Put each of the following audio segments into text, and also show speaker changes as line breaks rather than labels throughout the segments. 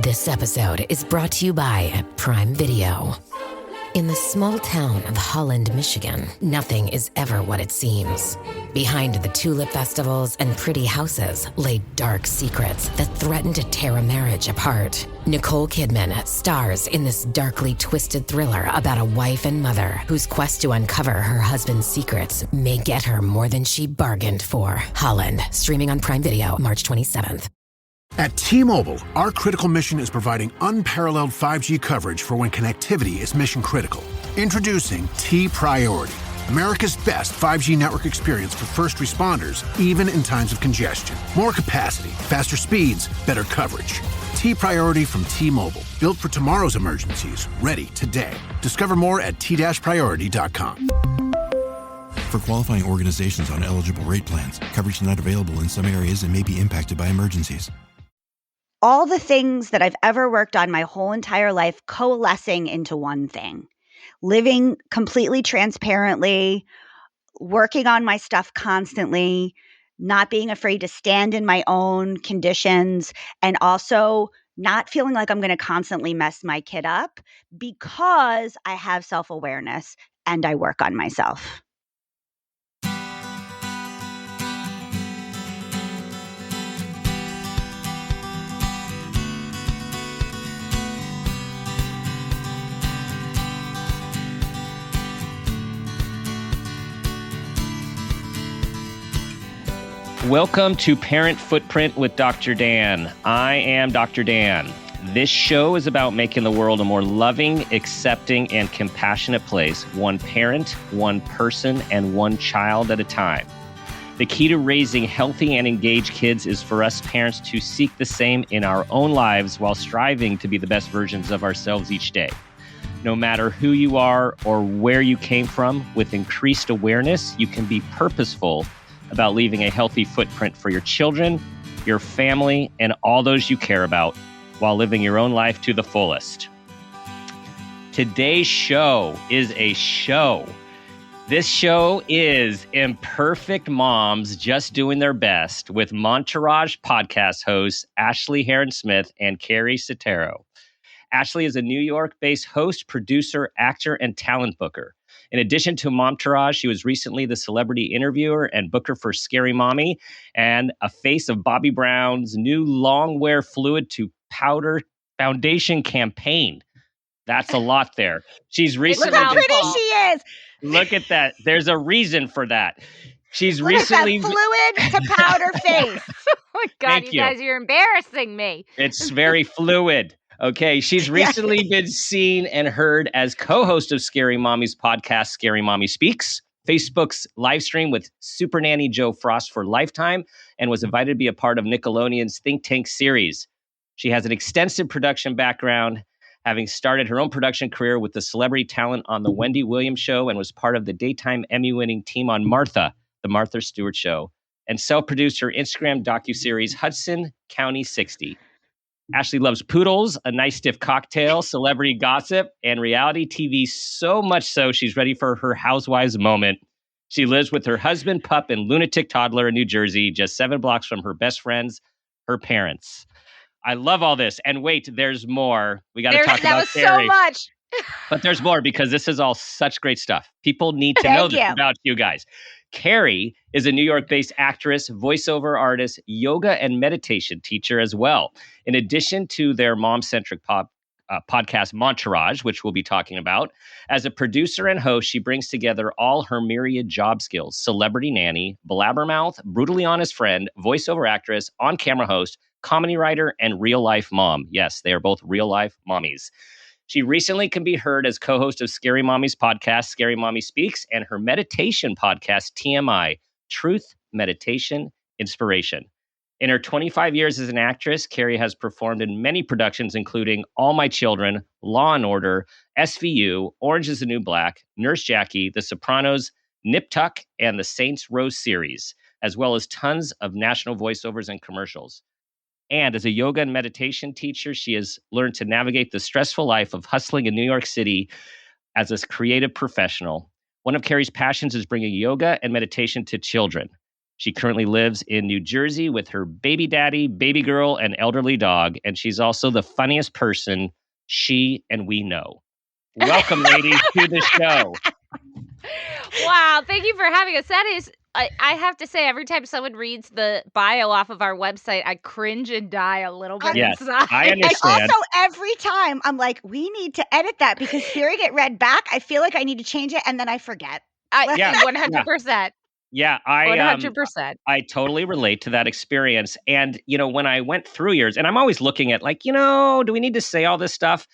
This episode is brought to you by Prime Video. In the small town of Holland, Michigan, nothing is ever what it seems. Behind the tulip festivals and pretty houses lay dark secrets that threaten to tear a marriage apart. Nicole Kidman stars in this darkly twisted thriller about a wife and mother whose quest to uncover her husband's secrets may get her more than she bargained for. Holland, streaming on Prime Video March 27th.
At T-Mobile, our critical mission is providing unparalleled 5G coverage for when connectivity is mission critical. Introducing T-Priority, America's best 5G network experience for first responders, even in times of congestion. More capacity, faster speeds, better coverage. T-Priority from T-Mobile, built for tomorrow's emergencies, ready today. Discover more at t-priority.com.
For qualifying organizations on eligible rate plans, coverage not available in some areas and may be impacted by emergencies.
All the things that I've ever worked on my whole entire life coalescing into one thing. Living completely transparently, working on my stuff constantly, not being afraid to stand in my own conditions, and also not feeling like I'm going to constantly mess my kid up because I have self-awareness and I work on myself.
Welcome to Parent Footprint with Dr. Dan. I am Dr. Dan. This show is about making the world a more loving, accepting, and compassionate place, one parent, one person, and one child at a time. The key to raising healthy and engaged kids is for us parents to seek the same in our own lives while striving to be the best versions of ourselves each day. No matter who you are or where you came from, with increased awareness, you can be purposeful about leaving a healthy footprint for your children, your family, and all those you care about while living your own life to the fullest. Today's show is a show. This show is Imperfect Moms Just Doing Their Best with Momtourage podcast hosts Ashley Hearon-Smith and Keri Setaro. Ashley is a New York-based host, producer, actor, and talent booker. In addition to Momtourage, she was recently the celebrity interviewer and booker for Scary Mommy and a face of Bobbi Brown's new long wear fluid to powder foundation campaign. That's a lot there. She's recently...
Look how pretty she is!
Look at that. There's a reason for that. She's
Look
recently...
at that fluid to powder face.
Oh my God,
Thank
you guys, you're embarrassing me.
It's very fluid. Okay, she's recently been seen and heard as co-host of Scary Mommy's podcast, Scary Mommy Speaks, Facebook's live stream with Super Nanny Joe Frost for Lifetime, and was invited to be a part of Nickelodeon's Think Tank series. She has an extensive production background, having started her own production career with the celebrity talent on The Wendy Williams Show and was part of the daytime Emmy-winning team on Martha, The Martha Stewart Show, and self-produced her Instagram docuseries Hudson County 60. Ashley loves poodles, a nice stiff cocktail, celebrity gossip, and reality TV so much so she's ready for her housewives moment. She lives with her husband, pup, and lunatic toddler in New Jersey, just 7 blocks from her best friends, her parents. I love all this. And wait, there's more. We got to talk about Keri.
That was so much.
But there's more because this is all such great stuff. People need to know this about you guys. Keri is a New York-based actress, voiceover artist, yoga and meditation teacher as well. In addition to their mom-centric podcast, Momtourage, which we'll be talking about, as a producer and host, she brings together all her myriad job skills: celebrity nanny, blabbermouth, brutally honest friend, voiceover actress, on-camera host, comedy writer, and real-life mom. Yes, they are both real-life mommies. She recently can be heard as co-host of Scary Mommy's podcast, Scary Mommy Speaks, and her meditation podcast, TMI, Truth, Meditation, Inspiration. In her 25 years as an actress, Keri has performed in many productions, including All My Children, Law and Order, SVU, Orange is the New Black, Nurse Jackie, The Sopranos, Nip Tuck, and the Saints Row series, as well as tons of national voiceovers and commercials. And as a yoga and meditation teacher, she has learned to navigate the stressful life of hustling in New York City as a creative professional. One of Keri's passions is bringing yoga and meditation to children. She currently lives in New Jersey with her baby daddy, baby girl, and elderly dog. And she's also the funniest person she and we know. Welcome, ladies, to the show.
Wow, thank you for having us. That is, I have to say, every time someone reads the bio off of our website, I cringe and die a little bit
Yes,
inside.
I
And
understand.
also, every time I'm like, we need to edit that because hearing it read back, I feel like I need to change it, and then I forget.
Yeah.
100%.
Yeah,
100%.
I totally relate to that experience. And, when I went through yours, and I'm always looking at like, do we need to say all this stuff?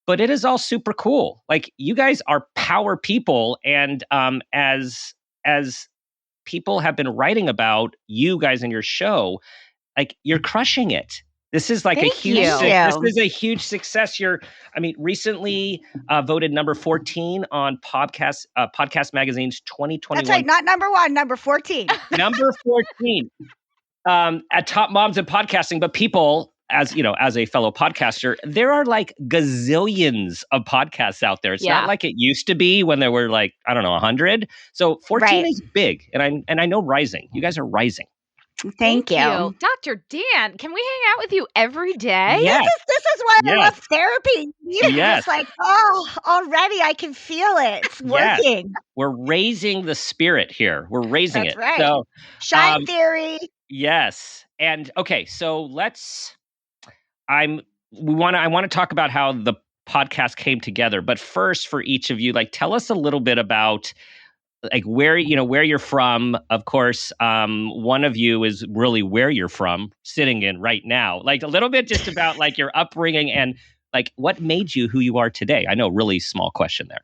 But it is all super cool. Like, you guys are power people. And as people have been writing about you guys in your show, like, you're crushing it. This is like
Thank
a huge,
you.
this is a huge success. Recently voted number 14 on Podcast Magazine's 2021.
That's right, not number 1, number 14.
Number 14 at Top Moms in Podcasting. But people, as a fellow podcaster, there are like gazillions of podcasts out there. It's not like it used to be when there were like, I don't know, 100. So 14 is big. And I know rising. You guys are rising.
Thank you.
Dr. Dan, can we hang out with you every day?
Yes.
This is why I love therapy. You're
Yes.
just like, already I can feel it. It's working.
We're raising the spirit here. We're raising
That's
it.
right.
So,
Shine theory.
Yes. And okay, so I want to talk about how the podcast came together. But first, for each of you, like, tell us a little bit about like where you're from. Of course, one of you is really where you're from, sitting in right now. Like, a little bit just about like your upbringing and like what made you who you are today. I know, really small question there.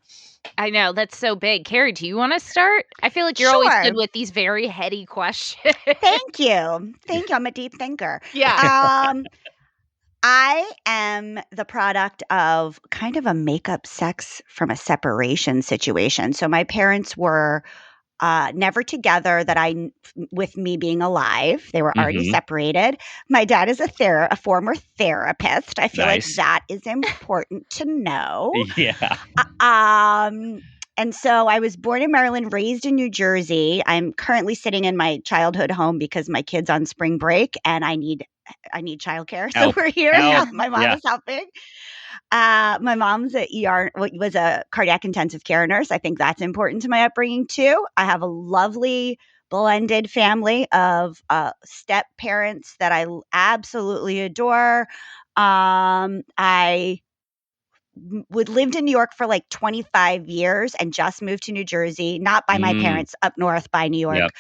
I know, that's so big. Keri, do you want to start? I feel like you're always good with these very heady questions.
Thank you. I'm a deep thinker.
Yeah.
I am the product of kind of a makeup sex from a separation situation. So my parents were never together with me being alive. They were already separated. My dad is a former therapist. I feel like that is important to know.
Yeah.
And so I was born in Maryland, raised in New Jersey. I'm currently sitting in my childhood home because my kid's on spring break and I need childcare. So we're here. My mom is helping. My mom's was a cardiac intensive care nurse. I think that's important to my upbringing too. I have a lovely blended family of step parents that I absolutely adore. I lived in New York for like 25 years and just moved to New Jersey, not by my parents, up north by New York,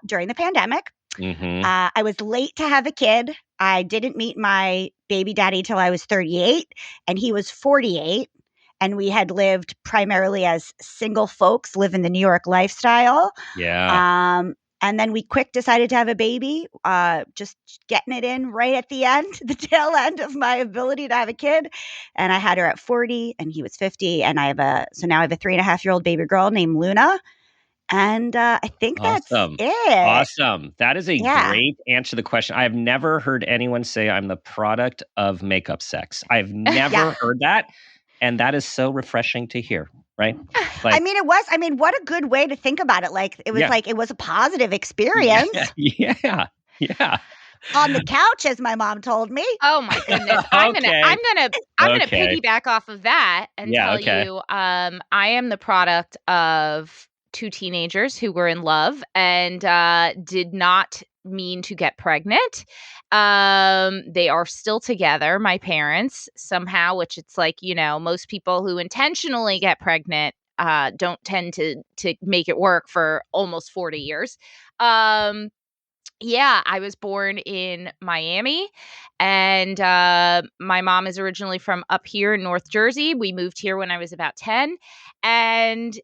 during the pandemic. I was late to have a kid. I didn't meet my baby daddy till I was 38 and he was 48. And we had lived primarily as single folks, living the New York lifestyle.
Yeah.
And then we decided to have a baby, just getting it in right at the end, the tail end of my ability to have a kid. And I had her at 40 and he was 50. And so now I have a 3.5-year-old baby girl named Luna. And I think that's it.
Awesome. That is a great answer to the question. I have never heard anyone say I'm the product of makeup sex. I've never heard that. And that is so refreshing to hear, right? Like,
what a good way to think about it. Like, it was it was a positive experience.
Yeah.
On the couch, as my mom told me.
Oh my goodness. I'm gonna piggyback off of that and tell you, I am the product of 2 teenagers who were in love and did not mean to get pregnant. They are still together, my parents, somehow, which it's like, most people who intentionally get pregnant don't tend to make it work for almost 40 years. I was born in Miami and my mom is originally from up here in North Jersey. We moved here when I was about 10 and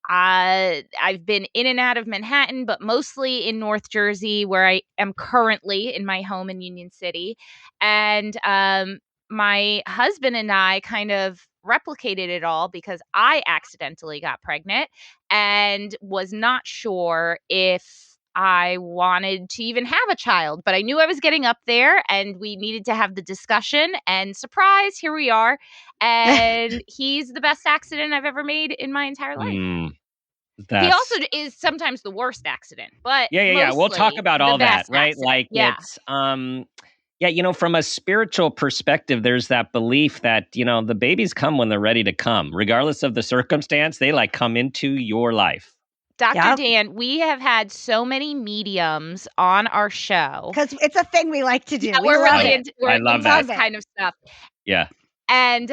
I've been in and out of Manhattan, but mostly in North Jersey, where I am currently in my home in Union City. And my husband and I kind of replicated it all because I accidentally got pregnant and was not sure if I wanted to even have a child, but I knew I was getting up there and we needed to have the discussion and surprise, here we are. And he's the best accident I've ever made in my entire life. He also is sometimes the worst accident, but
yeah. We'll talk about all that, right?
Accident.
Like it's from a spiritual perspective, there's that belief that, the babies come when they're ready to come, regardless of the circumstance. They come into your life.
Dr. Dan, we have had so many mediums on our show.
Because it's a thing we like to do.
Yeah, we're into this kind of stuff.
Yeah.
And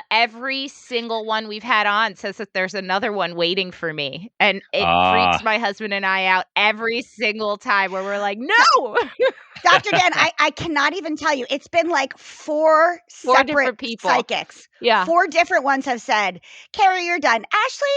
every single one we've had on says that there's another one waiting for me. And it freaks my husband and I out every single time where we're like, no!
Dr. Dan, I cannot even tell you. It's been like four separate
different people.
Psychics.
Yeah.
4 different ones have said, Keri, you're done. Ashley?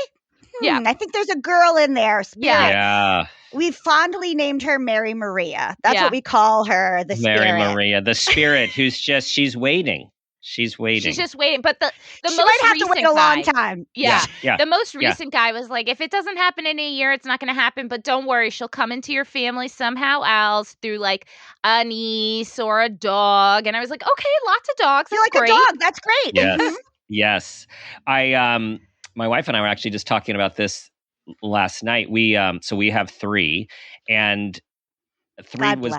I think there's a girl in there. Spirit.
Yeah.
We fondly named her Mary Maria. That's what we call her, the
Mary
spirit.
Maria, the spirit who's she's waiting. She's waiting.
She's just waiting. But the
she
most
might have
recent
to wait a long time.
Yeah. The most recent guy was like, if it doesn't happen in a year, it's not going to happen. But don't worry, she'll come into your family somehow else through like a niece or a dog. And I was like, okay, lots of dogs.
You're like
great.
a dog. That's great.
Yes. Yes. My wife and I were actually just talking about this last night. We have 3, and 3 was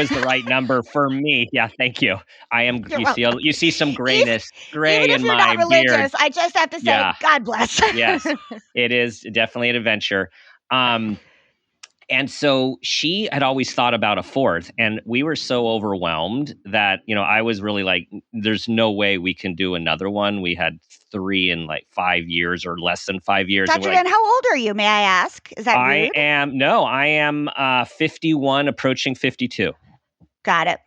the right number for me. Yeah, thank you. I am. You see some grayness, gray
even if
in
you're
my
not religious,
beard.
I just have to say, God bless.
Yes, it is definitely an adventure. And so she had always thought about a 4th, and we were so overwhelmed that, I was really like, there's no way we can do another one. We had 3 in like 5 years or less than 5 years.
Dr. Dan, how old are you? May I ask? Is that rude?
I am 51, approaching 52.
Got it.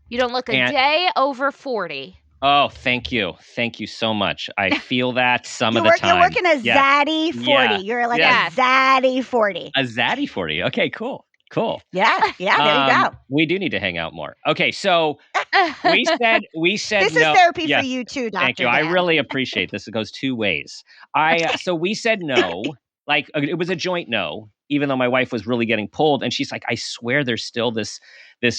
You don't look a day over 40.
Oh, thank you. Thank you so much. I feel that some of the time.
You're working a zaddy 40. Yeah. You're like a zaddy 40.
A zaddy 40. Okay, cool.
Yeah, there you go.
We do need to hang out more. Okay, so we said
this
no.
is therapy for you too, Dr.
Thank you.
Dan.
I really appreciate this. It goes 2 ways. So we said no. Like it was a joint no, even though my wife was really getting pulled, and she's like, I swear there's still this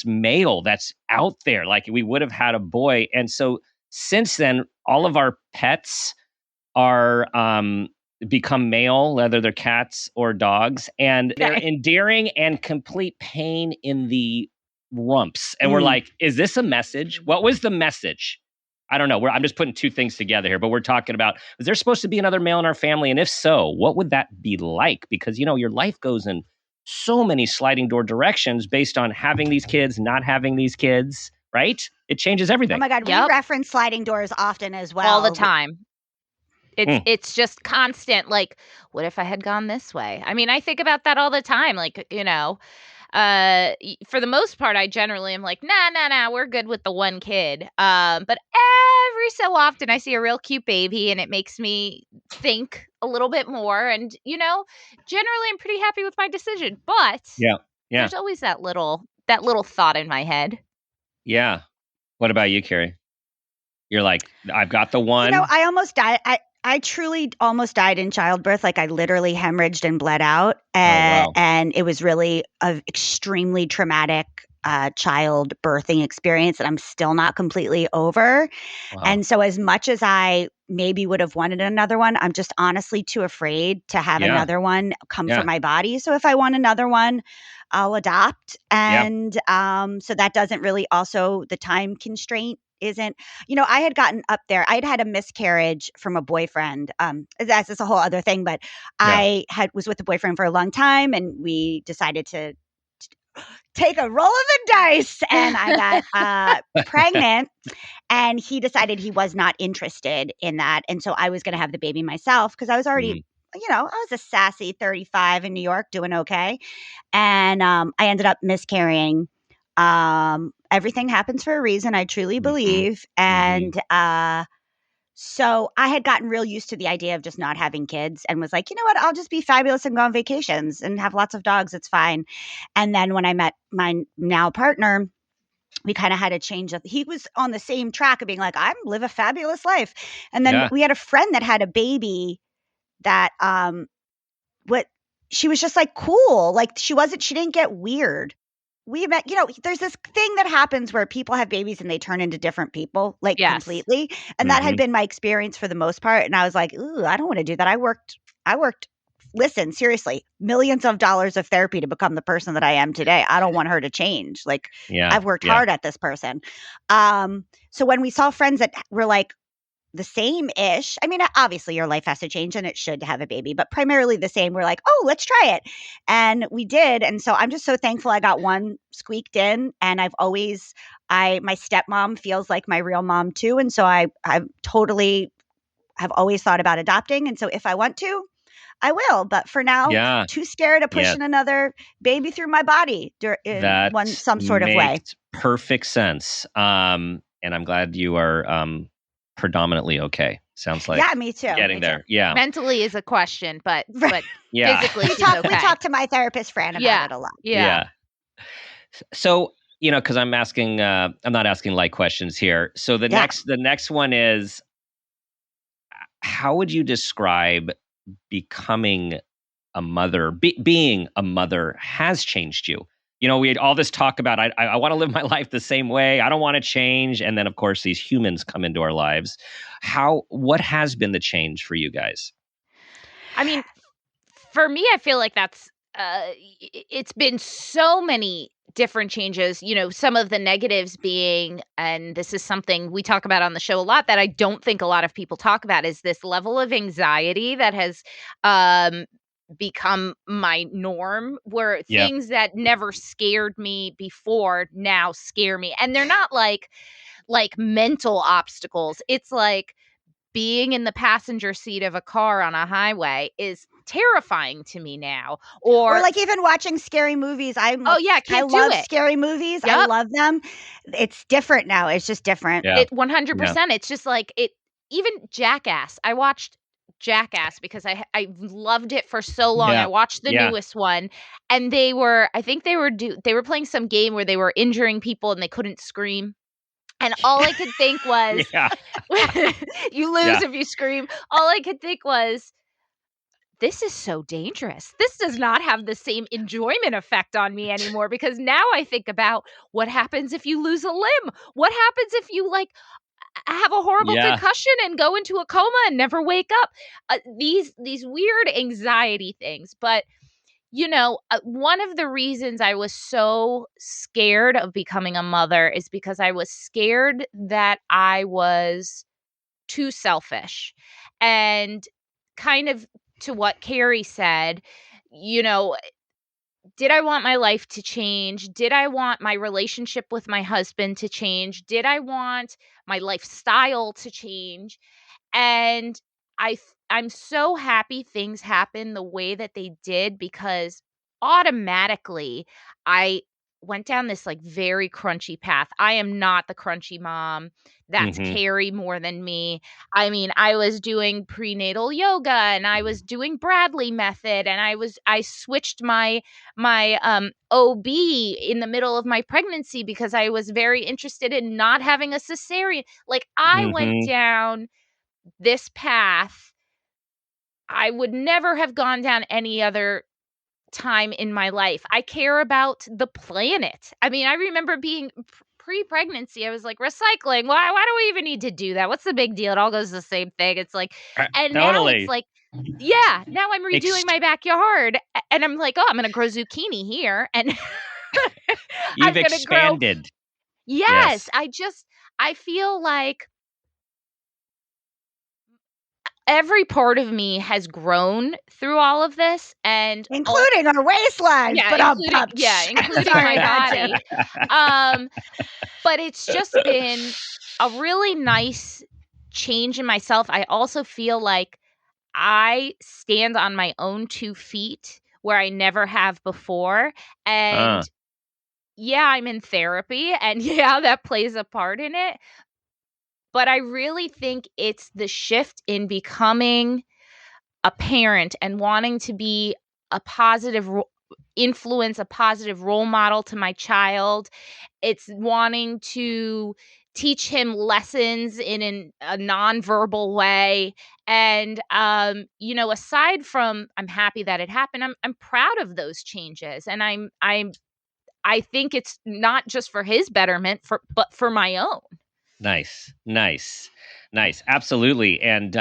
male that's out there. Like we would have had a boy. And so since then, all of our pets are become male, whether they're cats or dogs, and they're endearing and complete pain in the rumps. And we're like, is this a message? What was the message? I don't know. I'm just putting 2 things together here, but we're talking about, is there supposed to be another male in our family? And if so, what would that be like? Because, your life goes in so many sliding door directions based on having these kids, not having these kids, right? It changes everything.
Oh my God. We reference sliding doors often as well.
All the time. It's just constant. Like, what if I had gone this way? I mean, I think about that all the time. Like, for the most part, I generally am like, nah, we're good with the one kid. But every so often I see a real cute baby and it makes me think a little bit more. And, generally I'm pretty happy with my decision. But there's always that little thought in my head.
Yeah. What about you, Keri? You're like, I've got the one.
I almost died. I truly almost died in childbirth. Like I literally hemorrhaged and bled out. And it was really an extremely traumatic child birthing experience that I'm still not completely over. Wow. And so as much as I maybe would have wanted another one, I'm just honestly too afraid to have another one come from my body. So if I want another one, I'll adopt. And so that doesn't really also, the time constraint isn't, I had gotten up there. I'd had a miscarriage from a boyfriend. That's just a whole other thing, but I was with a boyfriend for a long time and we decided to take a roll of the dice and I got pregnant and he decided he was not interested in that. And so I was going to have the baby myself because I was already, I was a sassy 35 in New York doing okay. And I ended up miscarrying. Everything happens for a reason, I truly believe. And so I had gotten real used to the idea of just not having kids and was like, you know what, I'll just be fabulous and go on vacations and have lots of dogs. It's fine. And then when I met my now partner, we kind of had a change of, he was on the same track of being like, I live a fabulous life. And then we had a friend that had a baby that, she was just like cool. Like she didn't get weird. We met, there's this thing that happens where people have babies and they turn into different people, like completely. And that had been my experience for the most part. And I was like, ooh, I don't want to do that. I worked listen, seriously, millions of dollars of therapy to become the person that I am today. I don't want her to change. Like, I've worked hard at this person. So when we saw friends that were like the same-ish, I mean, obviously your life has to change and it should have a baby, but primarily the same. We're like, oh, let's try it. And we did. And so I'm just so thankful I got one squeaked in. And my stepmom feels like my real mom too. And so I totally have always thought about adopting. And so if I want to, I will. But for now, too scared of pushing another baby through my body in some sort of way.
Perfect sense. And I'm glad you are predominantly okay. Sounds like
me too.
Getting there. Yeah.
Mentally is a question, but physically she's okay.
We talk to my therapist Fran about it a lot.
Yeah.
So, because I'm asking, I'm not asking like questions here. So the next one is, how would you describe becoming a mother, being a mother has changed you? We had all this talk about, I want to live my life the same way. I don't want to change. And then, of course, these humans come into our lives. What has been the change for you guys?
I mean, for me, I feel like that's, it's been so many different changes, some of the negatives being, and this is something we talk about on the show a lot that I don't think a lot of people talk about, is this level of anxiety that has, become my norm, where things that never scared me before now scare me. And they're not like mental obstacles. It's like being in the passenger seat of a car on a highway is terrifying to me now. Or
like even watching scary movies. I love scary movies. Yep. I love them. It's different now. It's just different.
Yeah. 100%. It's just like even Jackass. I watched Jackass because I loved it for so long. I watched the newest one, and they were playing some game where they were injuring people and they couldn't scream. And all I could think was, you lose if you scream. All I could think was, this is so dangerous. This does not have the same enjoyment effect on me anymore, because now I think about what happens if you lose a limb? What happens if you have a horrible concussion and go into a coma and never wake up? These weird anxiety things. But, one of the reasons I was so scared of becoming a mother is because I was scared that I was too selfish. And kind of to what Keri said, did I want my life to change? Did I want my relationship with my husband to change? Did I want my lifestyle to change? And I'm so happy things happened the way that they did, because automatically I went down this very crunchy path. I am not the crunchy mom. That's Keri more than me. I mean, I was doing prenatal yoga, and I was doing Bradley method, and I switched my OB in the middle of my pregnancy because I was very interested in not having a cesarean. I went down this path I would never have gone down any other time in my life. I care about the planet. I mean, I remember being pre-pregnancy, I was like, recycling. Why do we even need to do that? What's the big deal? It all goes the same thing. It's like, and now it's like, now I'm redoing my backyard, and I'm like, I'm going to grow zucchini here, and
you've expanded.
Yes. I feel like every part of me has grown through all of this, and
including our waistline.
Including my body. But it's just been a really nice change in myself. I also feel like I stand on my own 2 feet where I never have before. And I'm in therapy, and that plays a part in it. But I really think it's the shift in becoming a parent and wanting to be a positive influence, a positive role model to my child. It's wanting to teach him lessons in a nonverbal way. And, aside from I'm happy that it happened, I'm proud of those changes. And I think it's not just for his betterment, but for my own.
Nice. Absolutely. And,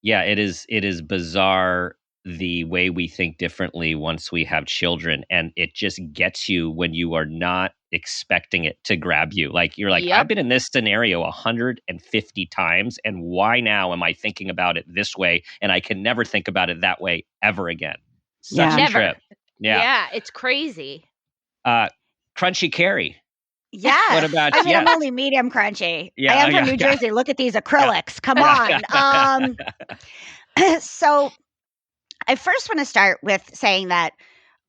it is bizarre the way we think differently once we have children, and it just gets you when you are not expecting it to grab you. Like you're like, I've been in this scenario 150 times, and why now am I thinking about it this way? And I can never think about it that way ever again. Such a trip.
Yeah, it's crazy.
Crunchy Keri.
Yes.
What about
I mean, I'm only medium crunchy.
Yeah,
I am from New Jersey. Look at these acrylics. Come on. So I first want to start with saying that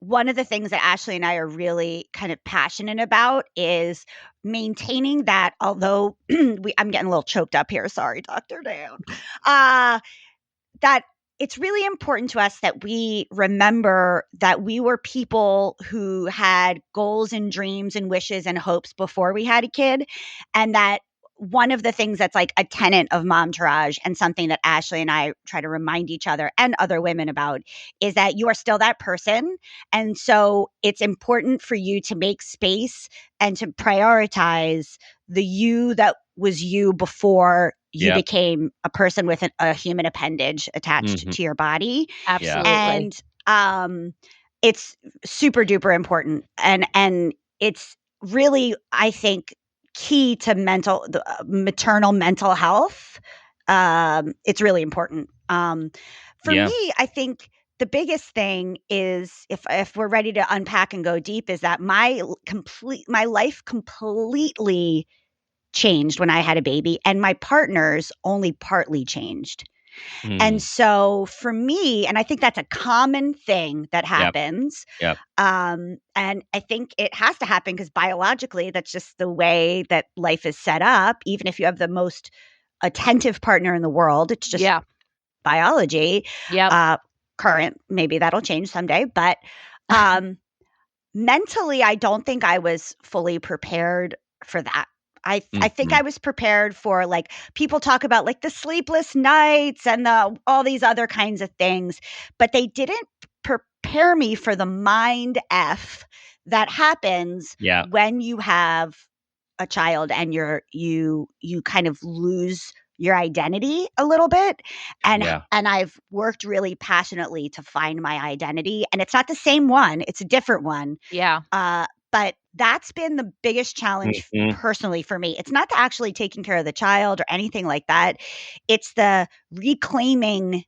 one of the things that Ashley and I are really kind of passionate about is maintaining that, although I'm getting a little choked up here. Sorry, Dr. Dan. That it's really important to us that we remember that we were people who had goals and dreams and wishes and hopes before we had a kid. And that one of the things that's like a tenet of Momtourage, and something that Ashley and I try to remind each other and other women about, is that you are still that person. And so it's important for you to make space and to prioritize the you that was you before you became a person with a human appendage attached to your body.
Absolutely.
And it's super duper important. And it's really, I think, key to maternal mental health. It's really important. For me, I think the biggest thing is, if we're ready to unpack and go deep, is that my life completely changed when I had a baby, and my partner's only partly changed. And so for me, and I think that's a common thing that happens. And I think it has to happen because biologically, that's just the way that life is set up. Even if you have the most attentive partner in the world, it's just biology. Current, maybe that'll change someday. But mentally, I don't think I was fully prepared for that. I think I was prepared for, like, people talk about like the sleepless nights and all these other kinds of things, but they didn't prepare me for the mind F that happens when you have a child and you kind of lose your identity a little bit. And I've worked really passionately to find my identity, and it's not the same one, it's a different one. But that's been the biggest challenge personally for me. It's not the actually taking care of the child or anything like that. It's the reclaiming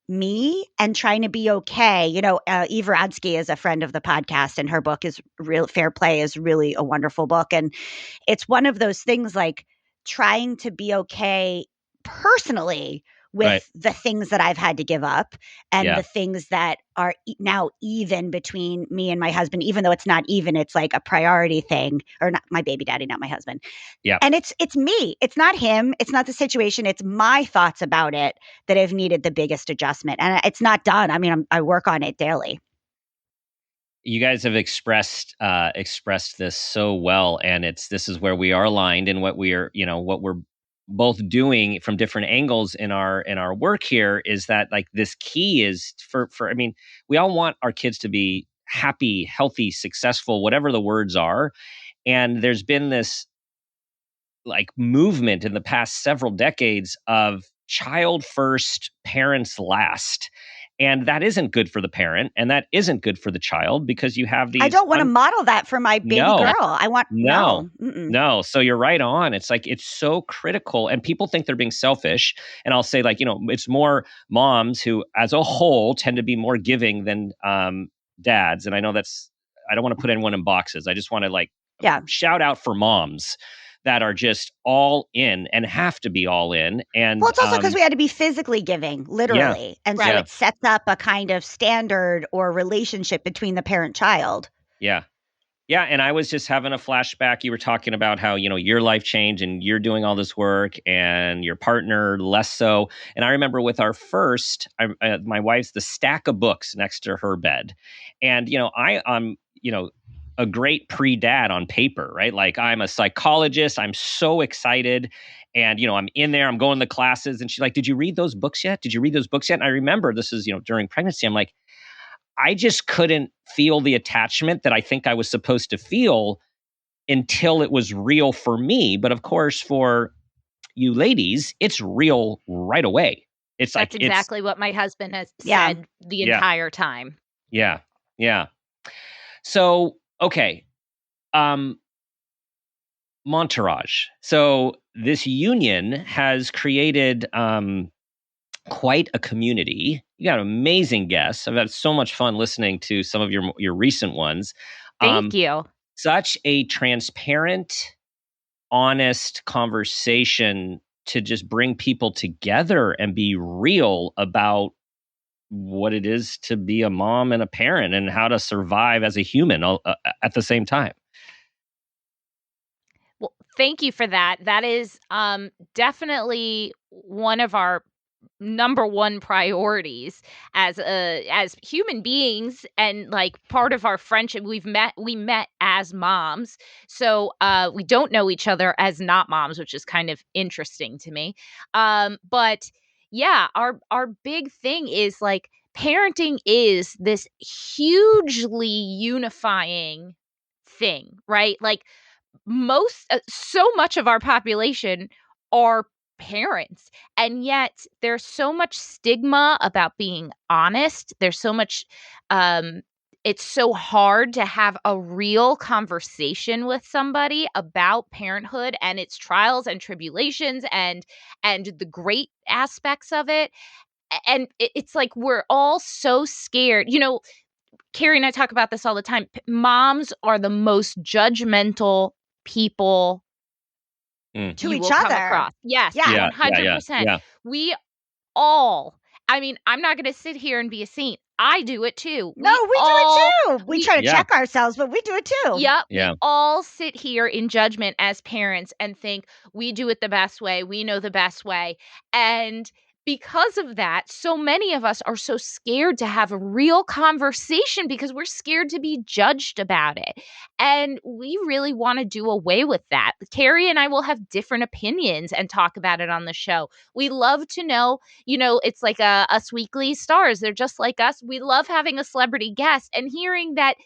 me and trying to be okay. You know, Eve Radsky is a friend of the podcast, and her book is Fair Play is really a wonderful book. And it's one of those things, like trying to be okay personally with the things that I've had to give up, and the things that are now even between me and my husband, even though it's not even, it's like a priority thing, or not my baby daddy, not my husband. And it's me. It's not him. It's not the situation. It's my thoughts about it that have needed the biggest adjustment. And it's not done. I mean, I work on it daily.
You guys have expressed this so well, and this is where we are aligned in what we're both doing from different angles in our work here. Is that, like, this key is for I mean, we all want our kids to be happy, healthy, successful, whatever the words are. And there's been this like movement in the past several decades of child first, parents last. And that isn't good for the parent, and that isn't good for the child, because you have these.
I don't want to model that for my baby girl. I want
no. So you're right on. It's like, it's so critical, and people think they're being selfish. And I'll say, like, it's more moms who, as a whole, tend to be more giving than dads. And I know I don't want to put anyone in boxes. I just want to shout out for moms that are just all in and have to be all in. And
well, it's also because we had to be physically giving, literally. And so it sets up a kind of standard or relationship between the parent-child.
Yeah. And I was just having a flashback. You were talking about how, your life changed and you're doing all this work, and your partner less so. And I remember with our first, my wife's the stack of books next to her bed. And, I'm a great pre-dad on paper, right? Like, I'm a psychologist. I'm so excited. And, I'm in there, I'm going to classes. And she's like, did you read those books yet? And I remember this is, during pregnancy, I'm like, I just couldn't feel the attachment that I think I was supposed to feel until it was real for me. But of course, for you ladies, it's real right away. It's
That's
like
exactly what my husband has said the entire time.
Yeah. Yeah. So, okay. Momtourage. So this union has created quite a community. You got amazing guests. I've had so much fun listening to some of your recent ones.
Thank you.
Such a transparent, honest conversation to just bring people together and be real about what it is to be a mom and a parent and how to survive as a human at the same time.
Well, thank you for that. That is definitely one of our number one priorities as human beings, and like part of our friendship. We met as moms, so we don't know each other as not moms, which is kind of interesting to me. But yeah, our big thing is like parenting is this hugely unifying thing, right? Like so much of our population are parents, and yet there's so much stigma about being honest. There's so much it's so hard to have a real conversation with somebody about parenthood and its trials and tribulations and the great aspects of it. And it's like we're all so scared. Keri and I talk about this all the time. Moms are the most judgmental people
to each other.
Across. Yes, 100%.
Yeah.
We all, I mean, I'm not going to sit here and be a saint. I do it too.
No, we do it too. We try to check ourselves, but we do it too.
Yep. Yeah. We all sit here in judgment as parents and think we do it the best way. We know the best way. And because of that, so many of us are so scared to have a real conversation because we're scared to be judged about it. And we really want to do away with that. Keri and I will have different opinions and talk about it on the show. We love to know, it's like Us Weekly stars. They're just like us. We love having a celebrity guest and hearing that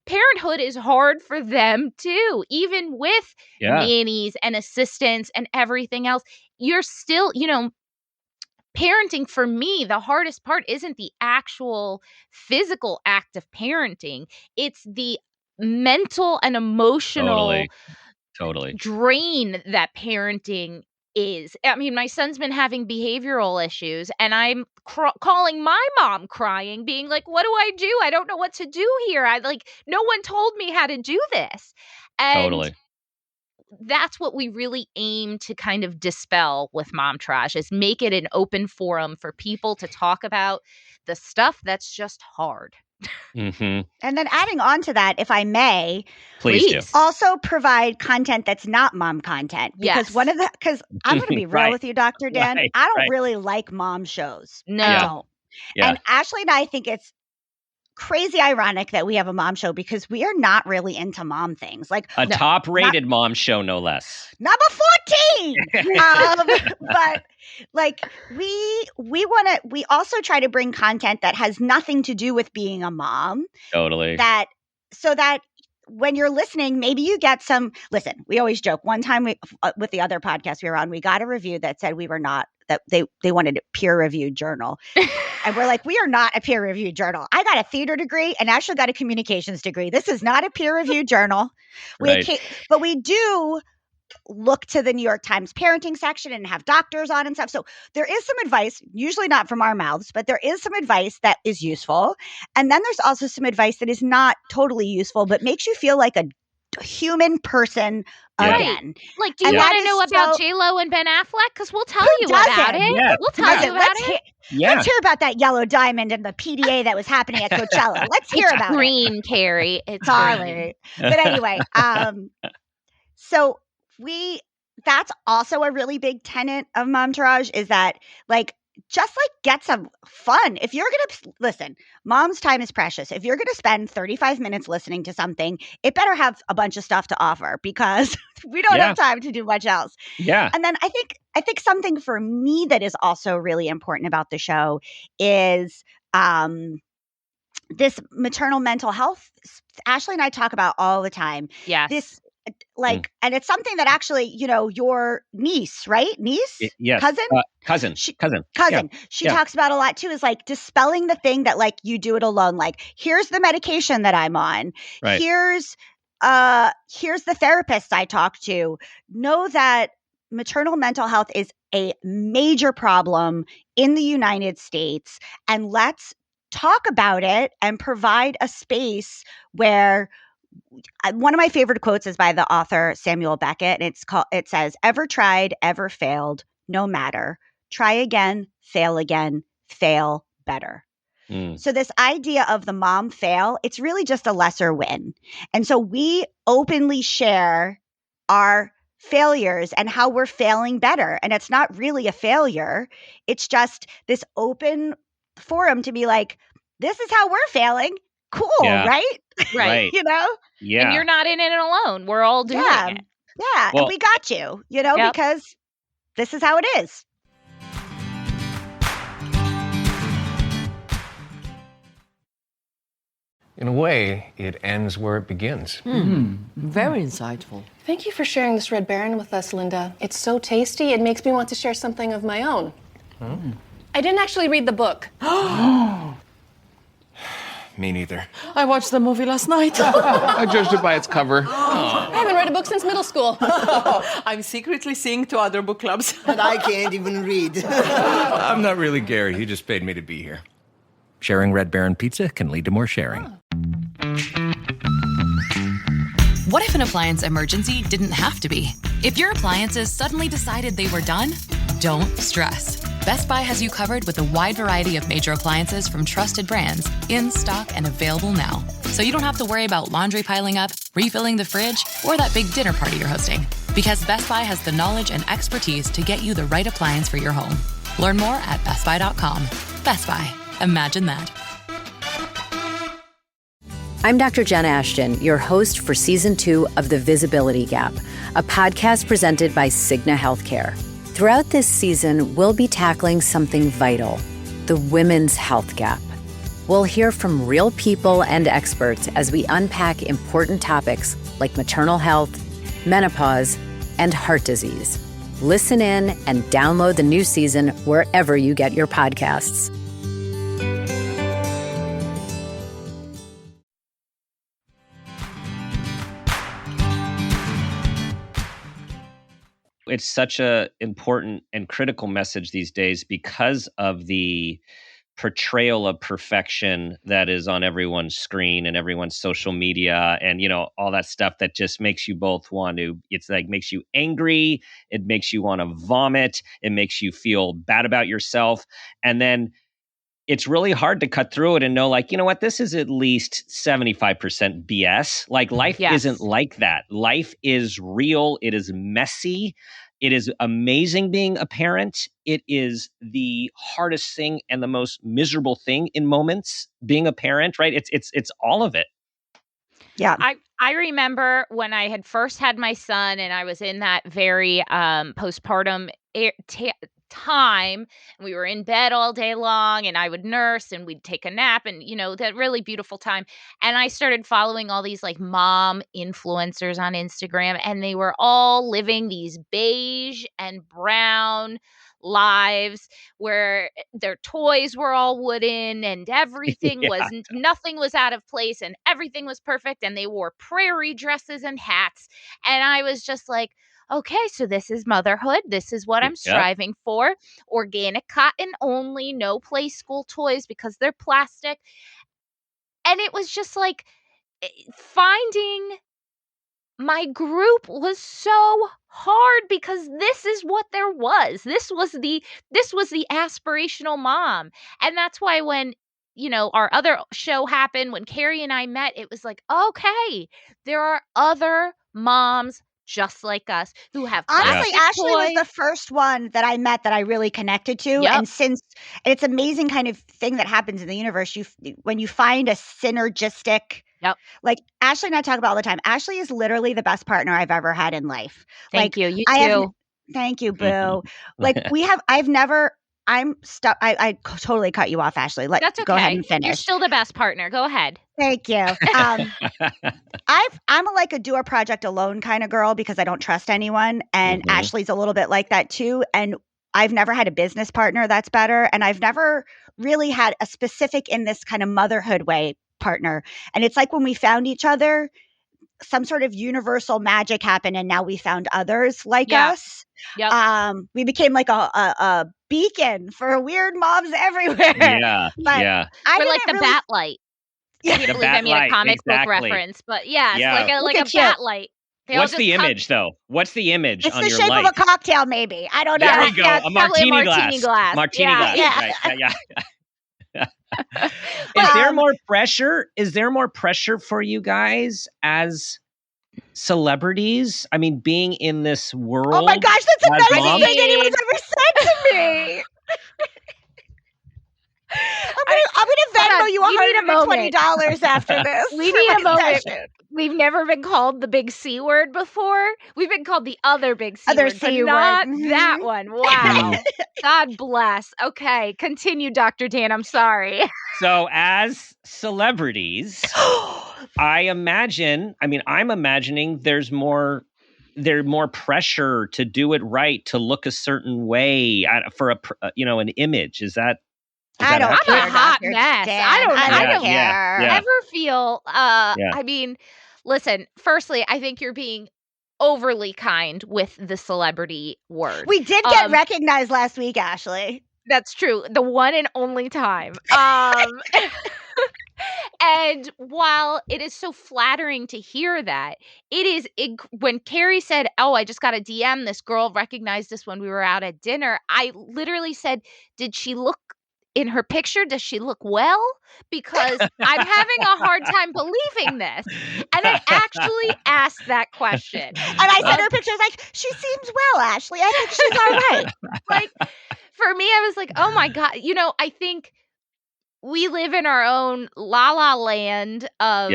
parenthood is hard for them too, even with nannies and assistants and everything else. You're still, parenting for me, the hardest part isn't the actual physical act of parenting. It's the mental and emotional drain that parenting is. I mean, my son's been having behavioral issues and I'm calling my mom crying, being like, what do I do? I don't know what to do here. No one told me how to do this. And that's what we really aim to kind of dispel with Momtourage, is make it an open forum for people to talk about the stuff that's just hard.
Mm-hmm. And then adding on to that, if I may,
please
also provide content that's not mom content. Because because I'm going to be real with you, Dr. Dan, I don't really like mom shows.
No.
I don't. Yeah. And Ashley and I think it's crazy ironic that we have a mom show because we are not really into mom things. Like
a top-rated mom show, no less.
Number 14. But like we also try to bring content that has nothing to do with being a mom.
Totally.
So that when you're listening, maybe you get some. Listen, we always joke. One time with the other podcast we were on, we got a review that said we were not. That they wanted a peer-reviewed journal. And we're like, we are not a peer-reviewed journal. I got a theater degree and Ashley got a communications degree. This is not a peer-reviewed journal. But we do look to the New York Times parenting section and have doctors on and stuff. So there is some advice, usually not from our mouths, but there is some advice that is useful. And then there's also some advice that is not totally useful, but makes you feel like a human person again.
Like, do you want to know about J-Lo and Ben Affleck? Because we'll tell you about it.
Yeah.
We'll tell you about it.
Let's hear about that yellow diamond and the PDA that was happening at Coachella. Let's hear about it.
Green, Keri. It's
green. But anyway, so that's also a really big tenet of Momtourage, is that just get some fun. If you're going to listen, mom's time is precious. If you're going to spend 35 minutes listening to something, it better have a bunch of stuff to offer because we don't have time to do much else.
Yeah.
And then I think something for me that is also really important about the show is this maternal mental health. Ashley and I talk about all the time.
Yes.
like, and it's something that actually, your niece, right? Niece?
Yes.
Cousin?
Cousin.
Yeah. She talks about a lot too, is like dispelling the thing that like you do it alone. Like, here's the medication that I'm on.
Right.
Here's the therapist I talk to. Know that maternal mental health is a major problem in the United States, and let's talk about it and provide a space where one of my favorite quotes is by the author Samuel Beckett, and it says, "Ever tried, ever failed, no matter. Try again, fail better." So this idea of the mom fail, it's really just a lesser win. And so we openly share our failures and how we're failing better. And it's not really a failure. It's just this open forum to be like, this is how we're failing. Cool, right?
Right.
Yeah.
And you're not in it alone. We're all doing it.
Yeah. Well, and we got you, because this is how it is.
In a way, it ends where it begins.
Very insightful.
Thank you for sharing this Red Baron with us, Linda. It's so tasty, it makes me want to share something of my own. I didn't actually read the book.
Me neither.
I watched the movie last night.
I judged it by its cover.
I haven't read a book since middle school.
I'm secretly seeing 2 other book clubs.
And I can't even read.
I'm not really Gary. He just paid me to be here.
Sharing Red Baron pizza can lead to more sharing.
What if an appliance emergency didn't have to be? If your appliances suddenly decided they were done, don't stress. Best Buy has you covered with a wide variety of major appliances from trusted brands, in stock and available now. So you don't have to worry about laundry piling up, refilling the fridge, or that big dinner party you're hosting. Because Best Buy has the knowledge and expertise to get you the right appliance for your home. Learn more at bestbuy.com. Best Buy. Imagine that.
I'm Dr. Jen Ashton, your host for Season 2 of The Visibility Gap, a podcast presented by Cigna Healthcare. Throughout this season, we'll be tackling something vital, the women's health gap. We'll hear from real people and experts as we unpack important topics like maternal health, menopause, and heart disease. Listen in and download the new season wherever you get your podcasts.
It's such a important and critical message these days because of the portrayal of perfection that is on everyone's screen and everyone's social media and, all that stuff that just makes you both want to, it's like makes you angry. It makes you want to vomit. It makes you feel bad about yourself. And then it's really hard to cut through it and know, like, you know what, this is at least 75% BS. Like, life isn't like that. Life is real. It is messy. It is amazing being a parent. It is the hardest thing and the most miserable thing in moments being a parent, right? It's all of it.
Yeah.
I remember when I had first had my son and I was in that very postpartum time, and we were in bed all day long, and I would nurse and we'd take a nap, and that really beautiful time. And I started following all these like mom influencers on Instagram, and they were all living these beige and brown lives where their toys were all wooden and everything nothing was out of place and everything was perfect, and they wore prairie dresses and hats. And I was just like, okay, so this is motherhood. This is what I'm striving for. Organic cotton only, no play school toys because they're plastic. And it was just like finding my group was so hard because this is what there was. This was the aspirational mom. And that's why when our other show happened, when Keri and I met, it was like, okay, there are other moms just like us who have
honestly Ashley was the first one that I met that I really connected to. And it's amazing kind of thing that happens in the universe. When you find a synergistic, like Ashley and I talk about all the time. Ashley is literally the best partner I've ever had in life.
Thank you. You too.
Thank you, boo. Like I've never I'm stuck. I totally cut you off, Ashley.
That's okay.
Go ahead and finish.
You're still the best partner. Go ahead.
Thank you. I'm like a do a project alone kind of girl because I don't trust anyone. And Ashley's a little bit like that too. And I've never had a business partner that's better. And I've never really had a specific in this kind of motherhood way partner. And it's like when we found each other, some sort of universal magic happened, and now we found others like us.
Yep.
We became like a beacon for weird moms everywhere.
Yeah.
But
yeah.
We're like the bat light.
Yeah.
I can't believe I made a comic book reference, but yeah, it's like a bat light.
What's the image, though? What's the image
it's
on
the
your
shape
light?
of a cocktail, maybe. I don't know.
There we go.
Yeah,
a martini glass. Martini glass.
Yeah.
Right. Yeah. Is there more pressure? Is there more pressure for you guys as celebrities? I mean, being in this world.
Oh my gosh, that's the nicest thing anyone's ever said to me. I'm gonna Venmo you $120 after this.
We need a moment. We've never been called the big C word before. We've been called the other big C word, but not that one. Wow. God bless. Okay, continue, Dr. Dan. I'm sorry.
So as celebrities, I'm imagining there's more pressure to do it right, to look a certain way for an image. Is that?
I don't care.
I'm a hot mess. I don't ever feel.
I
mean, listen. Firstly, I think you're being overly kind with the celebrity word.
We did get recognized last week, Ashley.
That's true. The one and only time. And while it is so flattering to hear that, when Keri said, "Oh, I just got a DM. This girl recognized us when we were out at dinner." I literally said, "Did she look?" In her picture, does she look well? Because I'm having a hard time believing this. And I actually asked that question.
And I sent her pictures like, she seems well, Ashley. I think she's all right.
Like, for me, I was like, oh my God. I think we live in our own la-la land of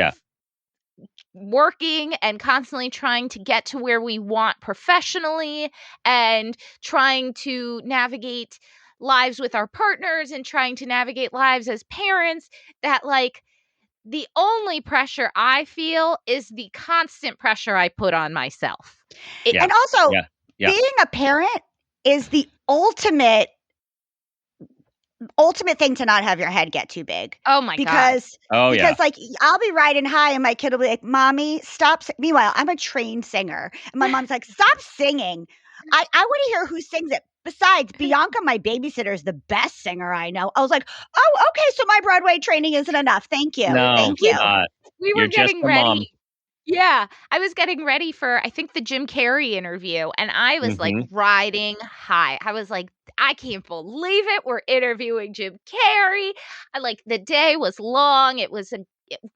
working and constantly trying to get to where we want professionally and trying to navigate lives with our partners and trying to navigate lives as parents, that like the only pressure I feel is the constant pressure I put on myself.
And also being a parent is the ultimate thing to not have your head get too big.
Oh my
God. Because like I'll be riding high and my kid will be like, "Mommy, stop." Meanwhile, I'm a trained singer. And my mom's like, "Stop singing." I want to hear who sings it. Besides, Bianca, my babysitter, is the best singer I know. I was like, oh, okay, so my Broadway training isn't enough. Thank you.
No,
thank you.
We were getting ready. Mom. Yeah, I was getting ready for, I think, the Jim Keri interview, and I was like riding high. I was like, I can't believe it. We're interviewing Jim Keri. The day was long. It was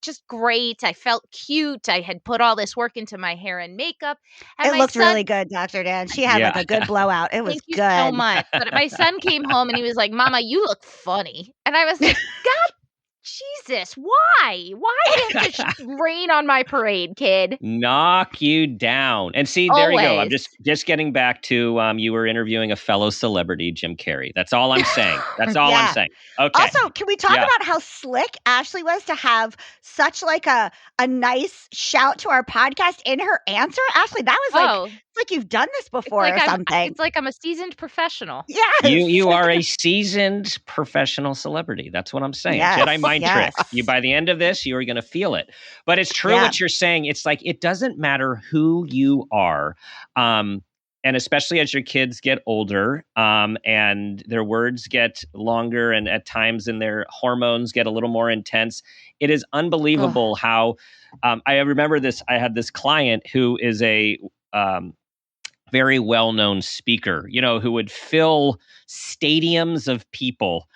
just great. I felt cute. I had put all this work into my hair and makeup. And
it looked really good, Dr. Dan. She had like a good blowout. It was
good.
Thank
you so much. But my son came home and he was like, "Mama, you look funny." And I was like, God, Jesus, why? Why didn't you rain on my parade, kid?
Knock you down. And see, there you go. I'm just getting back to you were interviewing a fellow celebrity, Jim Keri. That's all I'm saying. That's all I'm saying. Okay.
Also, can we talk about how slick Ashley was to have such like a nice shout to our podcast in her answer? Ashley, that was it's like you've done this before or something.
It's like I'm a seasoned professional.
Yes.
You are a seasoned professional celebrity. That's what I'm saying.
Yes.
Jedi mind trick. You, by the end of this, you are going to feel it. But it's true what you're saying. It's like, it doesn't matter who you are. And especially as your kids get older and their words get longer and at times and their hormones get a little more intense. It is unbelievable how I remember this. I had this client who is a very well-known speaker, who would fill stadiums of people,